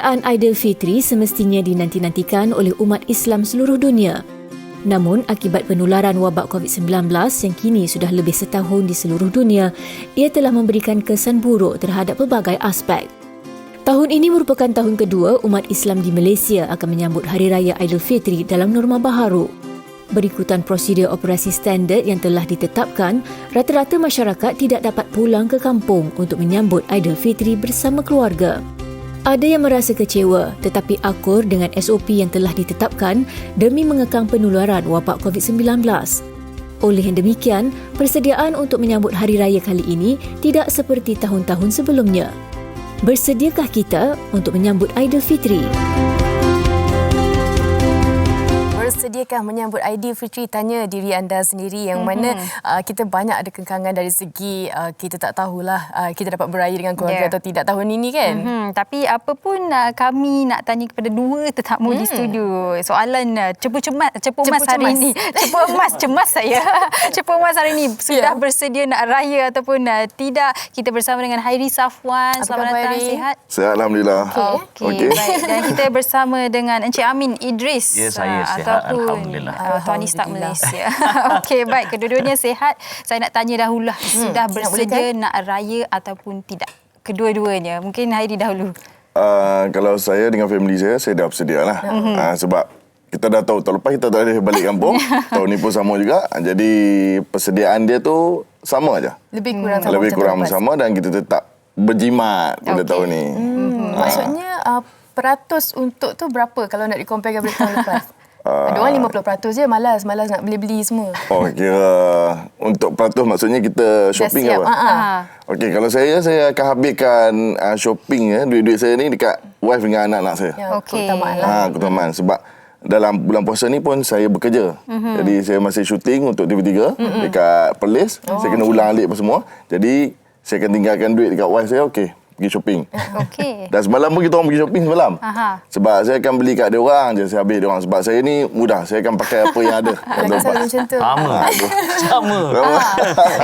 Perayaan Aidilfitri semestinya dinanti-nantikan oleh umat Islam seluruh dunia. Namun, akibat penularan wabak COVID-19 yang kini sudah lebih setahun di seluruh dunia, ia telah memberikan kesan buruk terhadap pelbagai aspek. Tahun ini merupakan tahun kedua umat Islam di Malaysia akan menyambut Hari Raya Aidilfitri dalam norma baharu. Berikutan prosedur operasi standard yang telah ditetapkan, rata-rata masyarakat tidak dapat pulang ke kampung untuk menyambut Aidilfitri bersama keluarga. Ada yang merasa kecewa tetapi akur dengan SOP yang telah ditetapkan demi mengekang penularan wabak COVID-19. Oleh yang demikian, persediaan untuk menyambut Hari Raya kali ini tidak seperti tahun-tahun sebelumnya. Bersediakah kita untuk menyambut Aidilfitri? Bersediakah menyambut Aidilfitri? Tanya diri anda sendiri yang mana kita banyak ada kekangan dari segi kita tak tahulah kita dapat beraya dengan keluarga atau tidak tahun ini kan. Tapi apa pun kami nak tanya kepada dua tetamu di studio. Soalan cepu emas hari ini. Cemas saya. Cepu emas hari ini sudah bersedia nak raya ataupun tidak? Kita bersama dengan Hairi Safwan. Selamat datang, sihat? Sihat, alhamdulillah. Okey. Baik. Dan kita bersama dengan Encik Amin Idris. Ya, saya sihat. Alhamdulillah. Tuan Istak Malaysia. Okey, baik. Kedua-duanya sihat. Saya nak tanya dahululah. Sudah bersedia nak raya ataupun tidak? Kedua-duanya. Mungkin Hairi dahulu. Kalau saya dengan family saya dah bersedia lah. Sebab kita dah tahu tahun lepas kita tak boleh balik kampung. Tahun ni pun sama juga. Jadi persediaan dia tu sama aja. Lebih kurang sama. Lebih kurang sama dan kita tetap berjimat pada tahun ni. Maksudnya peratus untuk tu berapa kalau nak di-compare dengan tahun lepas? Ada orang 50% je, malas nak beli-beli semua. Oh, kira untuk peratus maksudnya kita shopping ke apa? Okey, kalau saya akan habiskan shopping duit-duit saya ni dekat wife dengan anak-anak saya. Keutamaan lah. Keutamaan sebab dalam bulan puasa ni pun saya bekerja. Jadi saya masih syuting untuk TV3 dekat Perlis. Saya kena ulang alik apa semua. Jadi saya akan tinggalkan duit dekat wife saya, pergi shopping. Dan semalam pun kita orang pergi shopping semalam. Sebab saya akan beli kat dia orang je, saya habis dia orang. Sebab saya ni mudah, saya akan pakai apa yang ada. Selalu macam tu. Sama.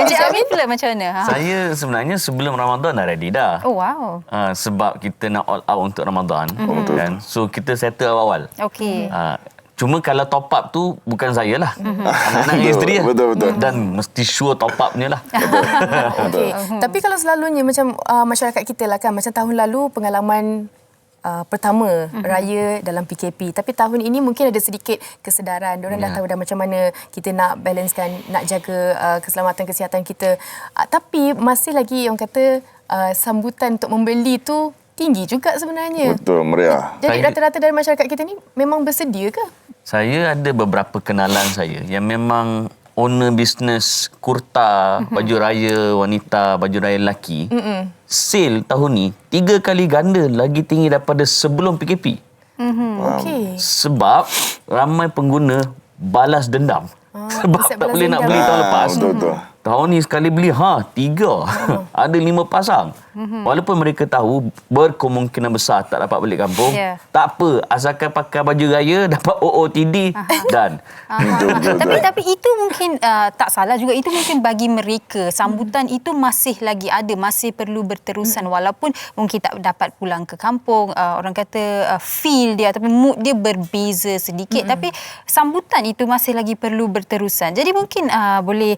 Encik Amin pula macam mana? Saya sebenarnya sebelum Ramadan dah ready dah. Oh, wow. Sebab kita nak all out untuk Ramadan. Kan? So kita settle awal. Okey. Cuma kalau top up tu bukan saya lah. Anak-anak isteri lah. Betul. Dan mesti sure top upnya lah. Tapi kalau selalunya macam masyarakat kita lah kan, macam tahun lalu pengalaman pertama raya dalam PKP. Tapi tahun ini mungkin ada sedikit kesedaran. Diorang dah tahu dah macam mana kita nak balancekan, nak jaga keselamatan kesihatan kita. Tapi masih lagi orang kata sambutan untuk membeli tu tinggi juga sebenarnya. Betul, meriah. Jadi rata-rata dari masyarakat kita ni memang bersedia ke? Saya ada beberapa kenalan saya yang memang owner bisnes kurta, baju raya wanita, baju raya lelaki. Sale tahun ni 3 kali ganda lagi tinggi daripada sebelum PKP. Sebab ramai pengguna balas dendam. Sebab tak boleh nak beli tahun lepas. Betul. Tahun ni sekali beli 3. Ada 5 pasang. Walaupun mereka tahu berkemungkinan besar tak dapat balik kampung, tak apa, asalkan pakai baju raya dapat OOTD dan Tapi itu mungkin tak salah juga. Itu mungkin bagi mereka sambutan itu masih lagi ada, masih perlu berterusan walaupun mungkin tak dapat pulang ke kampung. Orang kata feel dia ataupun mood dia berbeza sedikit, tapi sambutan itu masih lagi perlu berterusan. Jadi mungkin boleh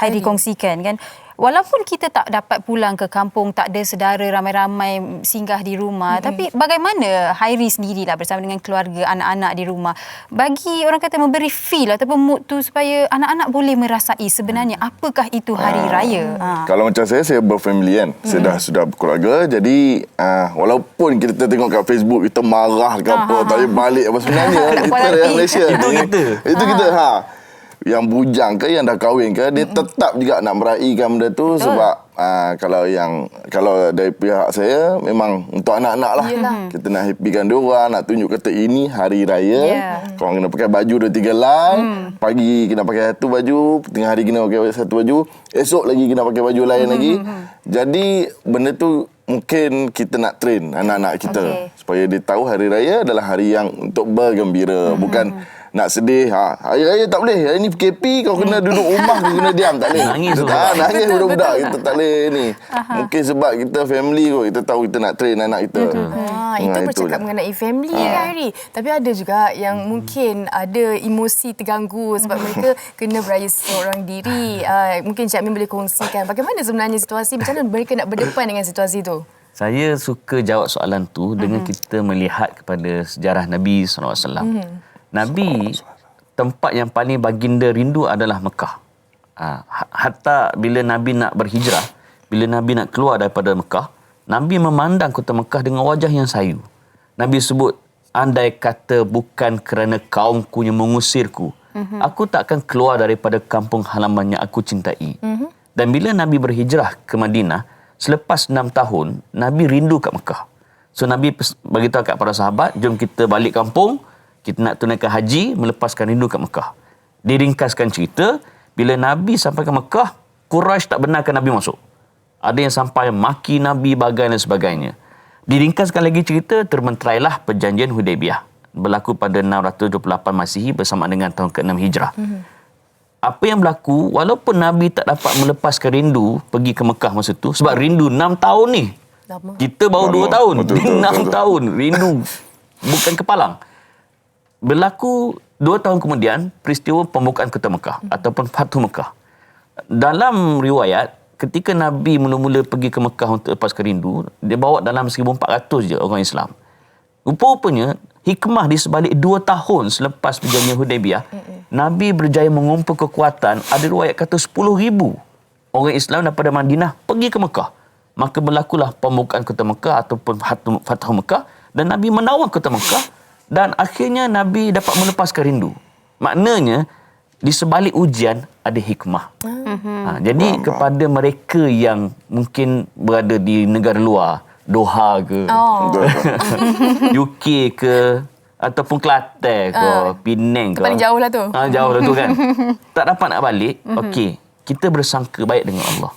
Hairi kongsikan kan, walaupun kita tak dapat pulang ke kampung, tak ada saudara ramai-ramai singgah di rumah, tapi bagaimana Hairi sendirilah bersama dengan keluarga, anak-anak di rumah, bagi orang kata memberi feel ataupun mood tu supaya anak-anak boleh merasai sebenarnya apakah itu hari raya. Kalau macam saya berfamily kan. Saya sudah berkeluarga. Jadi walaupun kita tengok kat Facebook kita marah ke apa, tak boleh balik apa, sebenarnya kita yang Malaysia. Itu kita. Yang bujang ke, yang dah kahwin ke, dia tetap juga nak meraihkan benda tu. Sebab kalau dari pihak saya memang untuk anak-anak lah. Kita nak happykan dia orang, nak tunjuk kata ini hari raya. Korang kena pakai baju 2-3 line. Pagi kena pakai satu baju, tengah hari kena pakai satu baju, esok lagi kena pakai baju lain lagi. Jadi benda tu mungkin kita nak train anak-anak kita supaya dia tahu hari raya adalah hari yang untuk bergembira, bukan nak sedih. Hari raya tak boleh. Hari ni PKP, kau kena duduk rumah, kau kena diam. Tak boleh. Nangis Nangis budak-budak. Kita tak boleh ni. Mungkin sebab kita family kot. Kita tahu kita nak train anak kita. Itu bercakap mengenai family kan, Hari. Tapi ada juga yang mungkin ada emosi terganggu sebab mereka kena beraya seorang diri. Mungkin Cik Amin boleh kongsikan bagaimana sebenarnya situasi, macam mana mereka nak berdepan dengan situasi itu? Saya suka jawab soalan tu dengan kita melihat kepada sejarah Nabi SAW. Nabi, tempat yang paling baginda rindu adalah Mekah. Hatta bila Nabi nak berhijrah, bila Nabi nak keluar daripada Mekah, Nabi memandang kota Mekah dengan wajah yang sayu. Nabi sebut, andai kata bukan kerana kaumku yang mengusirku, aku tak akan keluar daripada kampung halaman yang aku cintai. Dan bila Nabi berhijrah ke Madinah, selepas 6 tahun, Nabi rindu kat Mekah. So Nabi beritahu kat para sahabat, jom kita balik kampung, kita nak tunaikan haji, melepaskan rindu kat Mekah. Diringkaskan cerita, bila Nabi sampai ke Mekah, Quraisy tak benarkan Nabi masuk. Ada yang sampai maki Nabi, bagai dan sebagainya. Diringkaskan lagi cerita, termenterailah perjanjian Hudaibiyah. Berlaku pada 628 Masihi bersama dengan tahun ke-6 Hijrah. Apa yang berlaku, walaupun Nabi tak dapat melepaskan rindu pergi ke Mekah masa tu, sebab rindu 6 tahun ni. Lama. Kita baru 2 tahun. Betul. 6 tahun rindu. Bukan kepalang. Berlaku 2 tahun kemudian, peristiwa pembukaan kota Mekah ataupun Fathu Mekah. Dalam riwayat, ketika Nabi mula-mula pergi ke Mekah untuk lepaskan rindu, dia bawa dalam 1,400 je orang Islam. Rupa-rupanya, hikmah di sebalik 2 tahun selepas perjanjian Hudaibiyah, Nabi berjaya mengumpul kekuatan, ada riwayat kata 10,000 orang Islam daripada Madinah pergi ke Mekah. Maka berlakulah pembukaan kota Mekah ataupun Fathu Mekah, dan Nabi menawar kota Mekah, dan akhirnya Nabi dapat melepaskan rindu. Maknanya, di sebalik ujian ada hikmah. Jadi kepada mereka yang mungkin berada di negara luar, Doha ke, UK ke, ataupun Kelantan ke, Penang ke. Paling jauh lah tu. Jauh lah tu kan. Tak dapat nak balik, okey. Kita bersangka baik dengan Allah.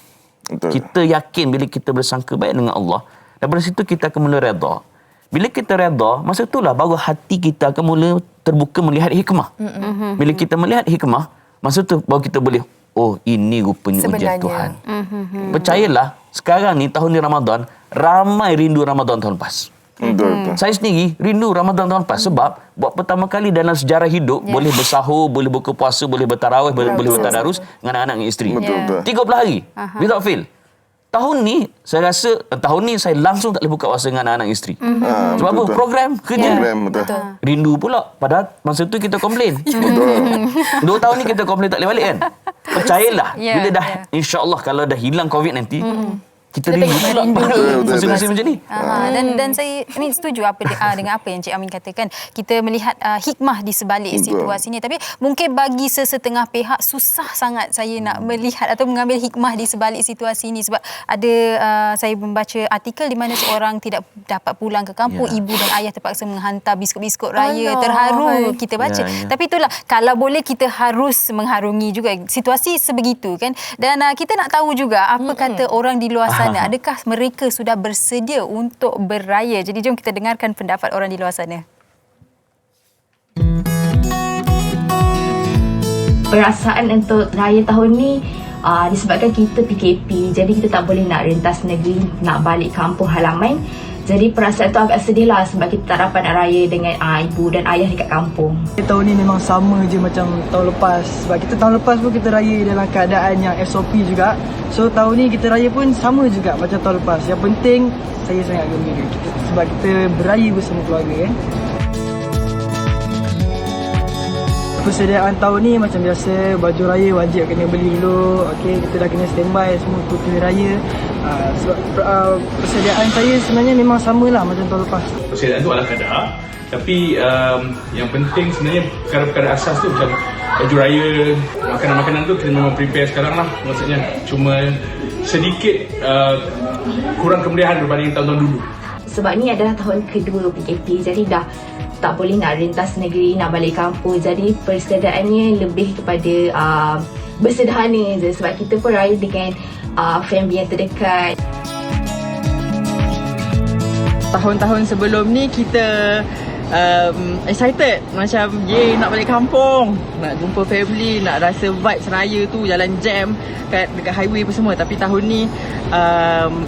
Betul. Kita yakin bila kita bersangka baik dengan Allah, daripada situ kita akan mula redha. Bila kita redha, masa itulah baru hati kita akan mula terbuka melihat hikmah. Bila kita melihat hikmah, masa tu baru kita boleh, oh ini rupanya ujian Tuhan. Percayalah, sekarang ni tahun ni Ramadan, ramai rindu Ramadan tahun lepas. Betul. Saya sendiri rindu Ramadan tahun lepas sebab buat pertama kali dalam sejarah hidup boleh bersahur, boleh buka puasa, boleh bertarawih, boleh bertadarus dengan anak-anak dan isteri. Betul. 30 hari without fail. Tahun ni saya rasa saya langsung tak boleh buka puasa dengan anak-anak isteri. Sebab apa? Program kerja. Betul. Rindu pula. Padahal masa tu kita komplain. Betul. 2 tahun ni kita komplain tak boleh balik kan. Percayalah bila dah insya-Allah kalau dah hilang COVID nanti, kita rindu pula musim-musim macam ni. Dan saya setuju dengan apa yang Cik Amin katakan. Kita melihat hikmah di sebalik situasi ini. Tapi mungkin bagi sesetengah pihak susah sangat saya nak melihat atau mengambil hikmah di sebalik situasi ini. Sebab ada saya membaca artikel di mana seorang tidak dapat pulang ke kampung. Ibu dan ayah terpaksa menghantar biskut-biskut raya. Terharu kita baca. Tapi itulah, kalau boleh kita harus mengharungi juga situasi sebegitu kan. Dan kita nak tahu juga apa kata orang di luar sana. Adakah mereka sudah bersedia untuk berraya? Jadi jom kita dengarkan pendapat orang di luar sana. Perasaan untuk raya tahun ni disebabkan kita PKP, jadi kita tak boleh nak rentas negeri, nak balik kampung halaman. Jadi perasaan tu agak sedih lah sebab kita tak dapat nak raya dengan ibu dan ayah dekat kampung. Tahun ni memang sama je macam tahun lepas. Sebab kita tahun lepas pun kita raya dalam keadaan yang SOP juga. So tahun ni kita raya pun sama juga macam tahun lepas. Yang penting saya sangat gembira sebab kita beraya bersama keluarga kan. Persediaan tahun ni macam biasa, baju raya wajib kena beli dulu. Okey, kita dah kena standby semua untuk pilihan raya. Sebab persediaan saya sebenarnya memang samalah macam tahun lepas. Persediaan tu ala kadar, tapi yang penting sebenarnya perkara-perkara asas tu macam baju raya, makanan-makanan tu kita memang prepare sekarang lah. Maksudnya cuma sedikit kurang kemeriahan berbanding tahun-tahun dulu. Sebab ni adalah tahun kedua PKP, jadi dah tak boleh nak rentas negeri, nak balik kampung. Jadi persediaannya lebih kepada bersederhana je sebab kita pun raya dengan family yang terdekat. Tahun-tahun sebelum ni kita excited. Macam, nak balik kampung. Nak jumpa family, nak rasa vibes raya tu, jalan jam dekat highway apa semua. Tapi tahun ni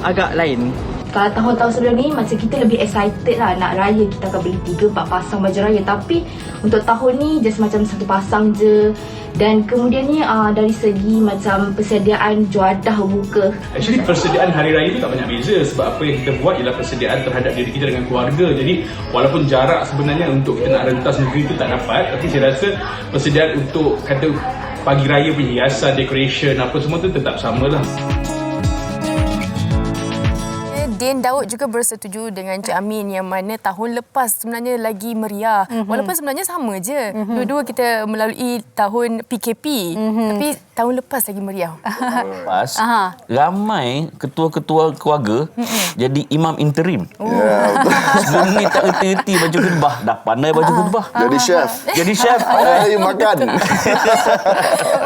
agak lain. Kalau tahun-tahun sebelum ni macam kita lebih excited lah nak raya, kita akan beli 3-4 pasang baju raya. Tapi untuk tahun ni just macam satu pasang je. Dan kemudian ni dari segi macam persediaan juadah buka. Actually persediaan hari raya tu tak banyak beza, sebab apa yang kita buat ialah persediaan terhadap diri kita dengan keluarga. Jadi walaupun jarak sebenarnya untuk kita nak rentas negeri tu tak dapat, tapi saya rasa persediaan untuk kata pagi raya punya hiasan, decoration apa semua tu tetap samalah. Din Daud juga bersetuju dengan Cik Amin yang mana tahun lepas sebenarnya lagi meriah. Walaupun sebenarnya sama je. Dua-dua kita melalui tahun PKP. Tapi tahun lepas lagi meriah. Lepas, ramai ketua-ketua keluarga jadi imam interim. Sebelum ni tak erti-erti baju khutbah. Dah pandai baju khutbah. Jadi chef. Jadi chef. Pandai makan.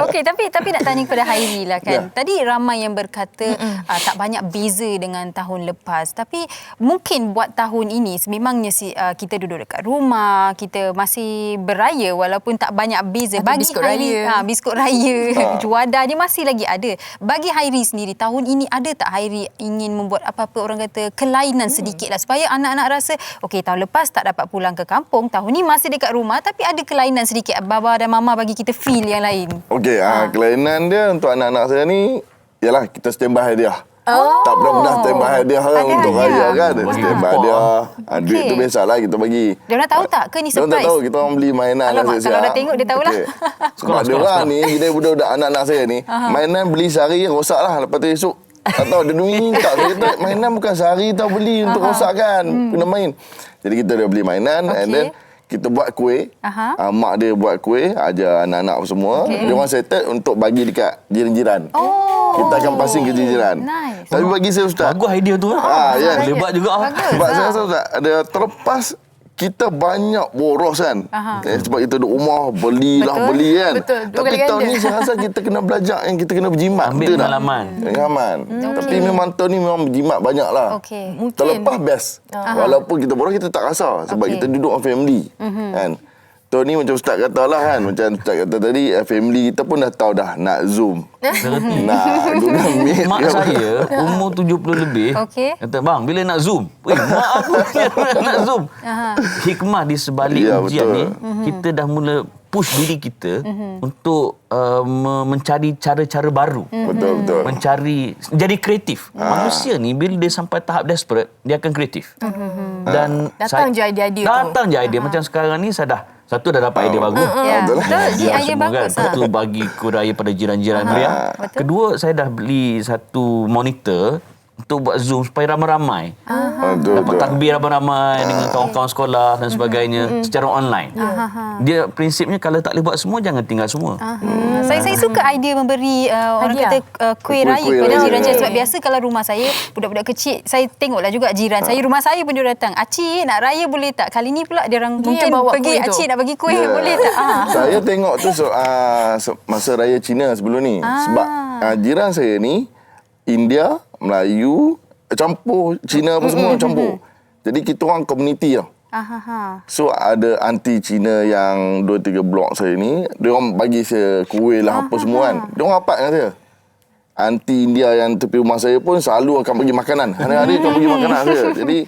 Okey, tapi nak tanya kepada Hairi lah kan. Tadi ramai yang berkata tak banyak beza dengan tahun lepas. Tapi mungkin buat tahun ini sememangnya kita duduk dekat rumah, kita masih beraya walaupun tak banyak beza. Bagi biskut raya. Biskut raya, juadah dia masih lagi ada. Bagi Hairi sendiri, tahun ini ada tak Hairi ingin membuat apa-apa orang kata kelainan sedikit lah supaya anak-anak rasa okey, tahun lepas tak dapat pulang ke kampung, tahun ni masih dekat rumah tapi ada kelainan sedikit. Baba dan mama bagi kita feel yang lain. Okey, kelainan dia untuk anak-anak saya ni ialah kita standby hadiah. Tak pernah standby hadiah untuk raya kan. Standby hadiah. Duit tu biasalah kita bagi. Dia orang tahu tak ke ni surprise? Dia tak tahu, kita orang beli mainan. Alamak, kalau dah tengok dia tahulah. Sebab dia orang ni, dia budak-budak anak-anak saya ni, mainan beli sehari rosak lah. Lepas tu esok tak tahu dia minta kita mainan bukan sehari tau beli untuk rosak kan. Kena main. Jadi kita dah beli mainan and then kita buat kuih. Mak dia buat kuih, ajar anak-anak semua. Dia orang settle untuk bagi dekat jiran-jiran. Kita akan passing ke jiran. Nice. Tapi bagi saya Ustaz, Bagus idea tu. yes. Boleh buat juga. Sebab saya rasa Ustaz, ada terlepas kita banyak boros kan. Sebab kita duduk rumah, beli kan. Betul. Tapi tahun ni saya rasa kita kena belajar yang kita kena berjimat. Ambil pengalaman. Tapi memang tahun ni memang berjimat banyak lah. Terlepas best. Walaupun kita boros, kita tak rasa. Sebab kita duduk dengan family. Kan. Tahun ni macam Ustaz kata lah kan. Macam Ustaz kata tadi, family kita pun dah tahu dah nak Zoom. Nak Google Meet. Mak saya umur 70 lebih kata, bang bila nak Zoom? Mak aku nak Zoom. Hikmah di sebalik ujian ni, kita dah mula push diri kita untuk mencari cara-cara baru. Betul. Mencari, jadi kreatif. Manusia ni bila dia sampai tahap desperate, dia akan kreatif. Dan Datang je idea-idea tu. Datang je idea. Macam sekarang ni saya dah dapat idea bagus. Betul. Idea bagus. Satu bagi kuraya pada jiran-jiran dia. Kedua, saya dah beli satu monitor untuk buat Zoom supaya ramai-ramai. Dapat takbir ramai-ramai dengan kawan-kawan sekolah dan sebagainya secara online. Dia prinsipnya kalau tak boleh buat semua, jangan tinggal semua. Saya suka idea memberi orang kata kuih raya kepada jiran-jiran. Sebab biasa kalau rumah saya, budak-budak kecil, saya tengoklah juga jiran saya, rumah saya pun dia datang. Acik nak raya boleh tak? Kali ni pula dia orang mungkin pergi, acik nak bagi kuih boleh tak? Saya tengok tu masa raya Cina sebelum ni. Sebab jiran saya ni India, Melayu, campur, Cina apa semua campur. Jadi kita orang komuniti lah. So ada anti Cina yang 2-3 blok saya ni, dia orang bagi saya kuih lah apa semua kan. Dia orang rapat dengan saya. Anti India yang tepi rumah saya pun selalu akan bagi makanan. Hari-hari akan bagi makanan saya. Jadi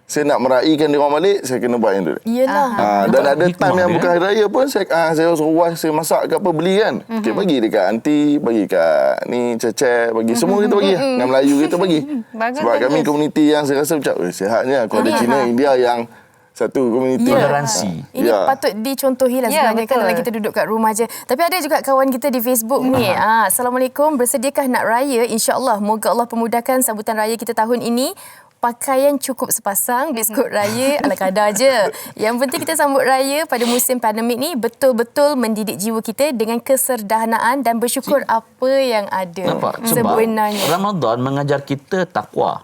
saya nak meraihkan dia orang balik, saya kena buat yang tu. Iyalah. Dan ada time yang bukan hari raya pun saya suruh saya masak ke apa beli kan. Okay, bagi dekat aunty, bagi kat ni ceceh, bagi semua kita bagi. Dengan Melayu kita bagi. Sebab kami komuniti yang saya rasa macam sihatnya kalau ada Cina India yang satu komuniti. Toleransi. Ini patut dicontohi lah sebenarnya kalau kita duduk kat rumah je. Tapi ada juga kawan kita di Facebook ni. Assalamualaikum, bersediakah nak raya? InsyaAllah, moga Allah pemudahkan sambutan raya kita tahun ini. Pakaian cukup sepasang, biskut raya ala kadar je. Yang penting kita sambut raya pada musim pandemik ni betul-betul mendidik jiwa kita dengan keserdahanaan dan bersyukur apa yang ada. Nampak? Sebab sebenarnya Ramadan mengajar kita takwa.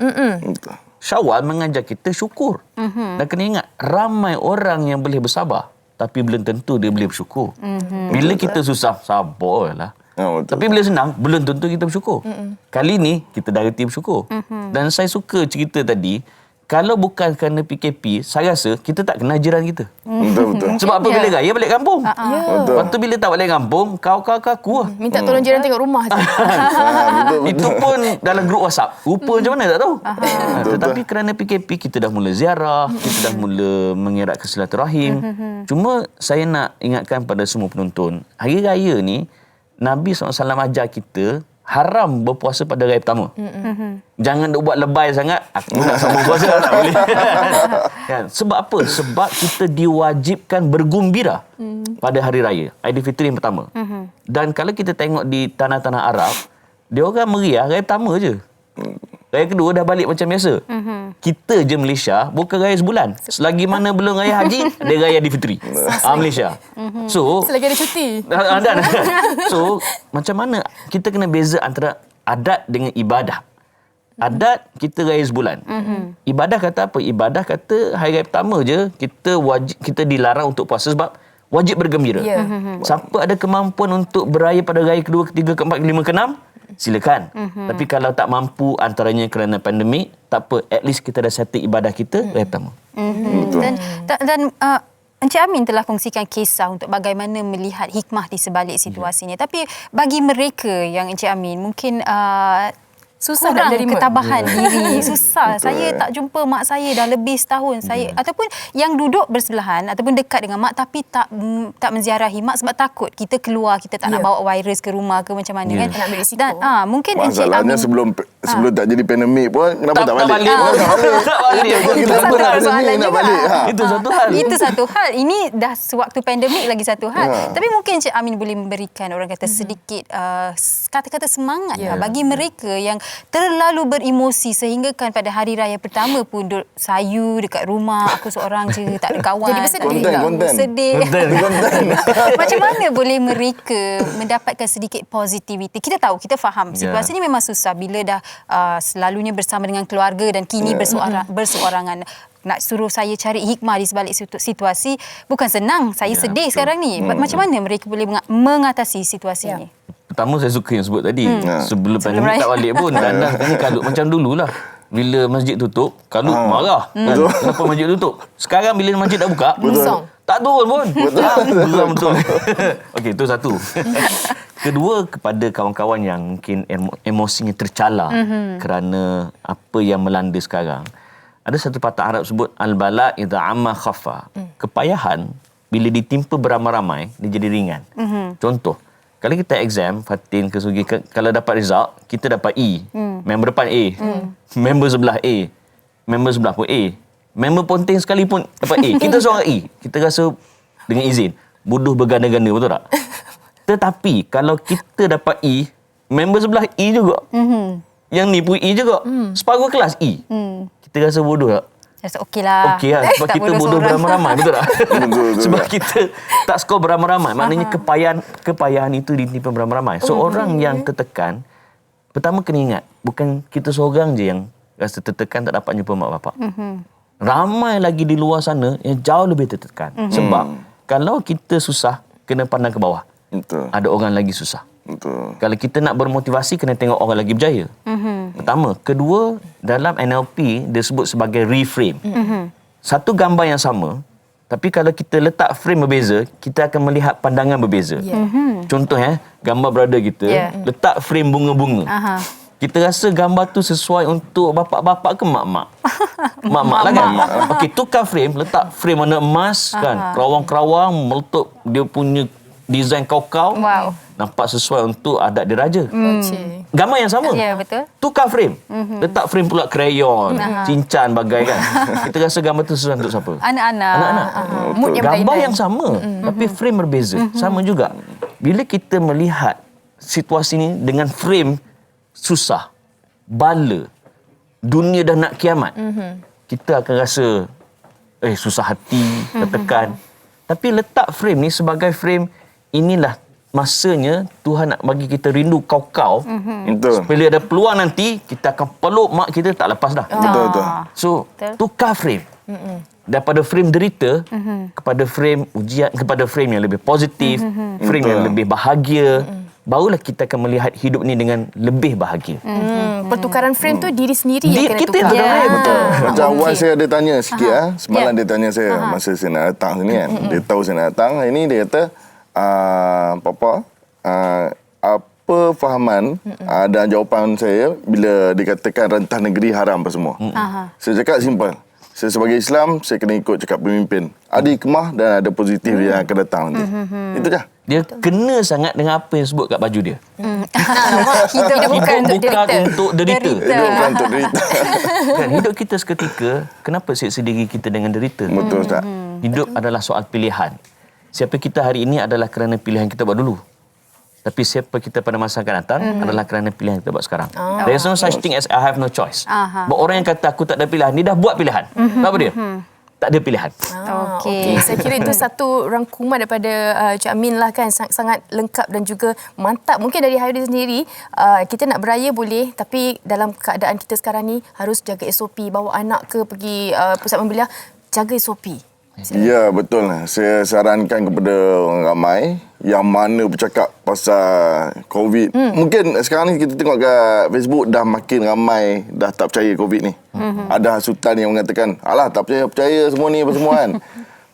Syawal mengajar kita syukur. Dan kena ingat, ramai orang yang boleh bersabar, tapi belum tentu dia boleh bersyukur. Bila kita susah, sabarlah. Tapi bila senang, belum tentu kita bersyukur. Kali ni, kita dah reti bersyukur. Dan saya suka cerita tadi, kalau bukan kerana PKP, saya rasa kita tak kenal jiran kita. Betul. Sebab apa bila raya balik kampung? Betul. Lepas tu bila tak balik kampung, kau-kau-kau lah. Minta tolong jiran tengok rumah je. Betul. Itu pun dalam grup WhatsApp. Rupa macam mana tak tahu. Tetapi kerana PKP, kita dah mula ziarah, kita dah mula mengeratkan silaturahim. Cuma saya nak ingatkan pada semua penonton, hari raya ni, Nabi SAW ajar kita haram berpuasa pada raya pertama. Jangan duk buat lebay sangat. Aku nak sambung puasa tak boleh. Kan? Sebab apa? Sebab kita diwajibkan bergembira pada hari raya Aidilfitri yang pertama. Dan kalau kita tengok di tanah-tanah Arab, dia orang meriah raya pertama je. Raya kedua dah balik macam biasa. Kita je Malaysia bukan raya sebulan. Selagi mana belum raya haji, dia raya Aidilfitri. Malaysia. So, Selagi ada cuti. ada. So, macam mana kita kena beza antara adat dengan ibadah. Adat kita raya sebulan. Ibadah kata apa? Ibadah kata hari raya pertama je kita dilarang untuk puasa sebab wajib bergembira. Siapa ada kemampuan untuk beraya pada raya kedua, ketiga, keempat, kelima, keenam, silakan. Tapi kalau tak mampu antaranya kerana pandemik, tak apa, at least kita dah settle ibadah kita raya pertama. Dan Encik Amin telah kongsikan kisah untuk bagaimana melihat hikmah di sebalik situasi ini. Tapi bagi mereka yang Encik Amin mungkin susah kurang ketabahan diri, susah. Saya tak jumpa mak saya dah lebih setahun. Saya ataupun yang duduk bersebelahan ataupun dekat dengan mak tapi tak menziarahi mak sebab takut kita keluar, kita tak nak bawa virus ke rumah ke macam mana kan. Nak ambil risiko. Dan mungkin Encik Masalahnya Amin sebelum tak jadi pandemik pun kenapa tak balik? Tak balik. Kita pun nak pandemik nak balik. Itu satu hal. Itu satu hal. Ini dah sewaktu pandemik lagi satu hal. Tapi mungkin Encik Amin boleh memberikan orang kata sedikit kata-kata semangat bagi mereka yang terlalu beremosi sehingga kan pada hari raya pertama pun duduk sayu dekat rumah, aku seorang je, tak ada kawan. Jadi bersedih. Konten. Sedih. Macam mana boleh mereka mendapatkan sedikit positivity? Kita tahu, kita faham situasi ni memang susah bila dah selalunya bersama dengan keluarga dan kini berseorangan. Nak suruh saya cari hikmah di sebalik situasi bukan senang. Saya sedih sekarang ni. Macam mana mereka boleh mengatasi situasi ni? Pertama saya suka yang sebut tadi. Sebelum pandemik tak balik pun dandang ni kalut macam dululah. Bila masjid tutup, kalut marah. Kan? Kenapa masjid tutup? Sekarang bila masjid dah buka, tak turun pun. Betul. Okey, itu satu. Kedua, kepada kawan-kawan yang mungkin emosinya tercala kerana apa yang melanda sekarang. Ada satu patah Arab sebut al-bala idza amma khaffa. Kepayahan bila ditimpa beramai-ramai dia jadi ringan. Contoh, kalau kita exam Fatin ke Sugi, kalau dapat result kita dapat E, member depan A, member sebelah A, member sebelah pun A, member ponteng sekali pun dapat A, kita seorang E, kita rasa dengan izin bodoh berganda-ganda, betul tak? Tetapi kalau kita dapat E, member sebelah E juga, yang ni pun E juga, separuh kelas E, kita rasa bodoh tak? Rasa okeylah. Okey lah. Sebab kita bodoh beramai-ramai. Betul tak? Sebab kita tak skor beramai-ramai. Maknanya kepayahan itu ditimpa beramai-ramai. So, orang yang tertekan, pertama kena ingat, bukan kita seorang je yang rasa tertekan tak dapat jumpa mak bapak. Ramai lagi di luar sana yang jauh lebih tertekan. Sebab, kalau kita susah, kena pandang ke bawah. Betul. Ada orang lagi susah. Betul. Kalau kita nak bermotivasi, kena tengok orang lagi berjaya. Pertama. Kedua, dalam NLP, dia sebut sebagai reframe. Satu gambar yang sama, tapi kalau kita letak frame berbeza, kita akan melihat pandangan berbeza. Contoh, gambar brother kita, letak frame bunga-bunga. Kita rasa gambar tu sesuai untuk bapak-bapak ke mak-mak? Mak-mak lah kan? Okey, tukar frame, letak frame warna emas, kan? Kerawang-kerawang, meletup dia punya design kau-kau. Wow. Nampak sesuai untuk adat diraja. Gambar yang sama. Ya, betul. Tukar frame. Letak frame pula krayon, cincan bagai kan. Kita rasa gambar tu sesuai untuk siapa? Anak-anak. Mood yang Gambar berlainan. yang sama, tapi frame berbeza. Sama juga. Bila kita melihat situasi ni dengan frame susah, bala, dunia dah nak kiamat, kita akan rasa susah hati, tertekan. Tapi letak frame ni sebagai frame, inilah masanya Tuhan nak bagi kita rindu kau-kau. Betul. Bila ada peluang nanti, kita akan peluk mak kita, tak lepas dah. Betul. So, tukar frame. Daripada frame derita kepada frame ujian, kepada frame yang lebih positif, frame yang lebih bahagia, barulah kita akan melihat hidup ni dengan lebih bahagia. Pertukaran frame tu diri sendiri yang kena kita tukar. tukar frame. Betul. Macam Wan saya ada tanya sikit semalam dia tanya saya masa saya nak datang sini kan. Dia tahu saya nak datang. Ini dia kata Papa apa fahaman dan jawapan saya bila dikatakan rentas negeri haram apa semua. Saya cakap simple. Saya sebagai Islam, saya kena ikut cakap pemimpin. Ada hikmah dan ada positif yang akan datang nanti. Itu je. Dia kena sangat dengan apa yang sebut kat baju dia. Hidup bukan untuk derita. Untuk derita. Hidup bukan untuk derita. Kan, hidup kita seketika, kenapa siksa diri kita dengan derita? Betul Ustaz. Hidup adalah soal pilihan. Siapa kita hari ini adalah kerana pilihan kita buat dulu. Tapi siapa kita pada masa akan datang adalah kerana pilihan kita buat sekarang. There is no such thing as I have no choice. Buat orang yang kata aku tak ada pilihan, dia dah buat pilihan. Apa dia? Tak ada pilihan. Okey, saya kira itu satu rangkuman daripada Cik Amin lah kan, sangat lengkap dan juga mantap. Mungkin dari Hairi sendiri, kita nak beraya boleh, tapi dalam keadaan kita sekarang ni harus jaga SOP, bawa anak ke pergi pusat membeliah, jaga SOP. Ya, betul. Saya sarankan kepada orang ramai yang mana bercakap pasal COVID. Mungkin sekarang ni kita tengok kat Facebook dah makin ramai dah tak percaya COVID ni. Ada hasutan yang mengatakan, alah tak percaya semua ni apa semua kan.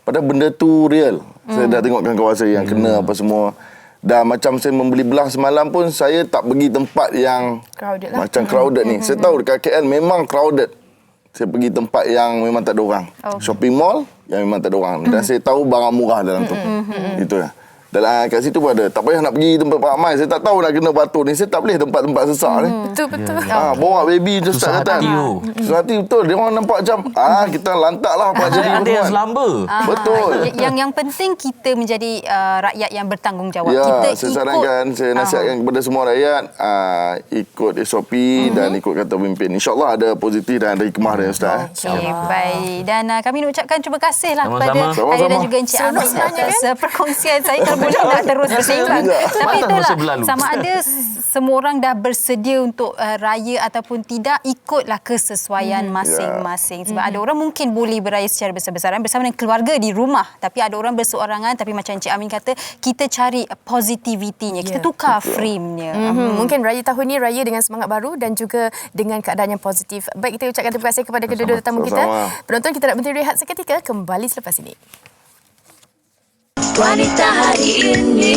Padahal benda tu real. Saya dah tengokkan kawan saya yang kena apa semua. Dan macam saya membeli belah semalam pun, saya tak pergi tempat yang Crowded lah. macam crowded ni. Saya tahu dekat KL memang crowded. Saya pergi tempat yang memang tak ada orang. Shopping mall yang memang tak ada orang. Dan saya tahu barang murah dalam tu. Itu lah. Dalam kat situ pun ada. Tak payah nak pergi tempat ramai. Saya tak tahu nak kena batu ni. Saya tak boleh tempat-tempat sesak ni. Betul-betul. Bawa baby tu Ustaz kata. Susah hati betul. Dia orang nampak macam kita lantak lah apa jadi Ada yang selamba. Betul. Yang penting kita menjadi rakyat yang bertanggungjawab. Ya, Kita saya sarankan, saya nasihatkan kepada semua rakyat ikut SOP dan ikut kata pemimpin. InsyaAllah ada positif dan ada hikmah dia Ustaz. Okey, baik. Dan kami nak ucapkan terima kasih lah kepada Sama-sama. Hairi dan juga Encik Amin atas perkongsian saya. Kalau boleh dah terus bersembang. Tapi itulah, sama ada semua orang dah bersedia untuk raya ataupun tidak, ikutlah kesesuaian masing-masing. Sebab ada orang mungkin boleh beraya secara besar-besaran bersama dengan keluarga di rumah. Tapi ada orang berseorangan. Tapi macam Encik Amin kata, kita cari positivitinya. Kita tukar frame-nya. Mungkin raya tahun ni raya dengan semangat baru dan juga dengan keadaan yang positif. Baik, kita ucapkan terima kasih kepada kedua-dua tetamu kita. Penonton, kita nak berhenti rehat seketika, kembali selepas ini. Wanita hari ini.